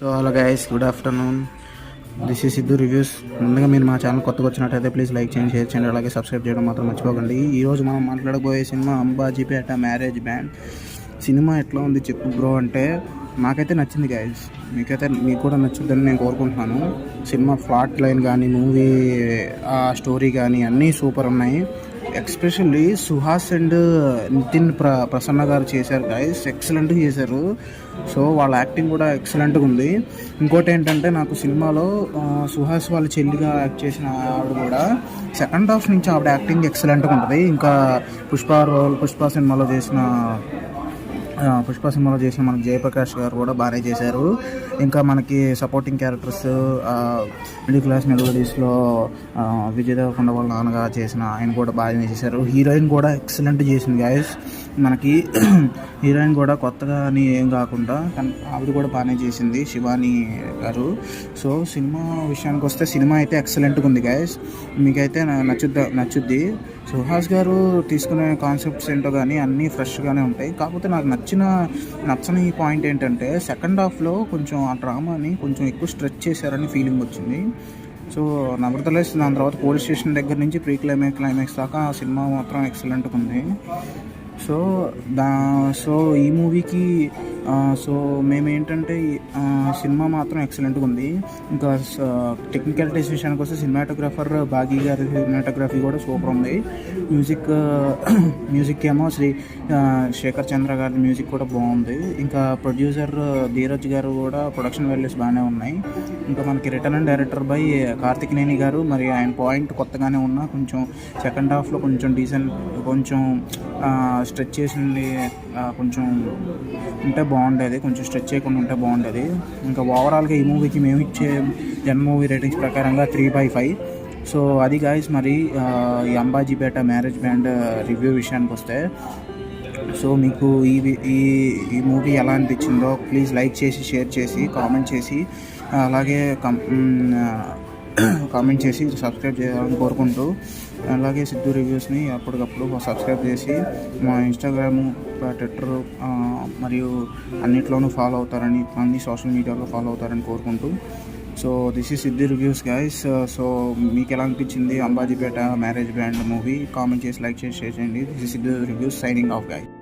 So hello guys, good afternoon. This is Siddhu reviews. ముందుగా మీరు మా ఛానల్ కొత్తగా వచ్చినట్టయితే ప్లీజ్ లైక్ చేయండి, షేర్ చేయండి, అలాగే సబ్స్క్రైబ్ చేయడం మాత్రం మర్చిపోకండి. ఈరోజు మనం మాట్లాడబోయే cinema Ambajipeta marriage band. Cinema ఎట్లా ఉంది చెప్పు బ్రో అంటే, నాకైతే నచ్చింది గైస్. మీకు కూడా నచ్చుద్దని నేను కోరుకుంటున్నాను. సినిమా ప్లాట్ లైన్ కానీ, మూవీ స్టోరీ కానీ అన్నీ సూపర్ ఉన్నాయి. ఎక్స్పెషల్లీ సుహాస్ అండ్ నితిన్ ప్రసన్న గారు చేశారు గైస్, ఎక్సలెంట్గా చేశారు. సో వాళ్ళ యాక్టింగ్ కూడా ఎక్సలెంట్గా ఉంది. ఇంకోటి ఏంటంటే, నాకు సినిమాలో సుహాస్ వాళ్ళ చెల్లిగా యాక్ట్ చేసిన ఆవిడ కూడా సెకండ్ హాఫ్ నుంచి ఆవిడ యాక్టింగ్ ఎక్సలెంట్గా ఉంటుంది. ఇంకా పుష్ప సినిమాలో చేసిన మనకి జయప్రకాష్ గారు కూడా బాగానే చేశారు. ఇంకా మనకి సపోర్టింగ్ క్యారెక్టర్స్ మిడిల్ క్లాస్ మెలోడీస్లో విజయ్ దేవరకొండ వాళ్ళ నాన్నగా చేసిన ఆయన కూడా బాగానే చేశారు. హీరోయిన్ కూడా ఎక్సలెంట్ చేసింది గాయస్. మనకి హీరోయిన్ కూడా కొత్తగా అని ఏం కాకుండా ఆవిడ కూడా బాగానే చేసింది, శివాని గారు. సో సినిమా విషయానికి వస్తే సినిమా అయితే ఎక్సలెంట్గా ఉంది గాయస్. మీకైతే నచ్చుద్ది. సుహాస్ గారు తీసుకునే కాన్సెప్ట్స్ ఏంటో కానీ అన్నీ ఫ్రెష్గానే ఉంటాయి. కాకపోతే నాకు నచ్చని పాయింట్ ఏంటంటే, సెకండ్ హాఫ్లో కొంచెం ఆ డ్రామాని కొంచెం ఎక్కువ స్ట్రెచ్ చేశారని ఫీలింగ్ వచ్చింది. సో నవర్తలేస్ దాని తర్వాత పోలీస్ స్టేషన్ దగ్గర నుంచి క్లైమాక్స్ దాకా ఆ సినిమా మాత్రం ఎక్సలెంట్గా ఉంది. సో ఈ మూవీకి మేమేంటంటే సినిమా మాత్రం ఎక్సలెంట్గా ఉంది. ఇంకా టెక్నికాలిటీస్ విషయానికి వస్తే సినిమాటోగ్రాఫర్ బాగీ గారి సినిమాటోగ్రఫీ కూడా సూపర్ ఉంది. మ్యూజిక్ ఏమో శేఖర్ చంద్ర గారి మ్యూజిక్ కూడా బాగుంది. ఇంకా ప్రొడ్యూసర్ ధీరజ్ గారు కూడా ప్రొడక్షన్ వాల్యూస్ బాగానే ఉన్నాయి. ఇంకా మనకి return and director by Karthikeyan గారు. మరి ఆయన పాయింట్ కొత్తగానే ఉన్నా కొంచెం సెకండ్ హాఫ్లో కొంచెం స్ట్రెచ్ చేసింది కొంచెం ఉంటే బాగుండేది, కొంచెం స్ట్రెచ్ చేయకుండా ఉంటే బాగుండేది. ఇంకా ఓవరాల్గా ఈ మూవీకి మేము ఇచ్చే మూవీ రేటింగ్స్ ప్రకారంగా 3/5. సో అది గాయస్. మరి ఈ అంబాజీపేట మ్యారేజ్ బ్యాండ్ రివ్యూ విషయానికి వస్తే, సో మీకు ఈ మూవీ ఎలా అనిపించిందో ప్లీజ్ లైక్ చేసి, షేర్ చేసి, కామెంట్ చేసి, అలాగే సబ్స్క్రైబ్ చేయాలని కోరుకుంటూ, అలాగే సిద్ధు రివ్యూస్ని అప్పటికప్పుడు సబ్స్క్రైబ్ చేసి మా ఇన్స్టాగ్రామ్, ట్విట్టర్ మరియు అన్నిట్లోనూ ఫాలో అవుతారని, అన్ని సోషల్ మీడియాలో ఫాలో అవుతారని కోరుకుంటూ, so this is Siddhu reviews guys. So మీకు ఎలా అనిపించింది Ambajipeta marriage band movie? Comment చేసి, లైక్ చేసి, షేర్ చేయండి. This is Siddhu reviews signing off guys.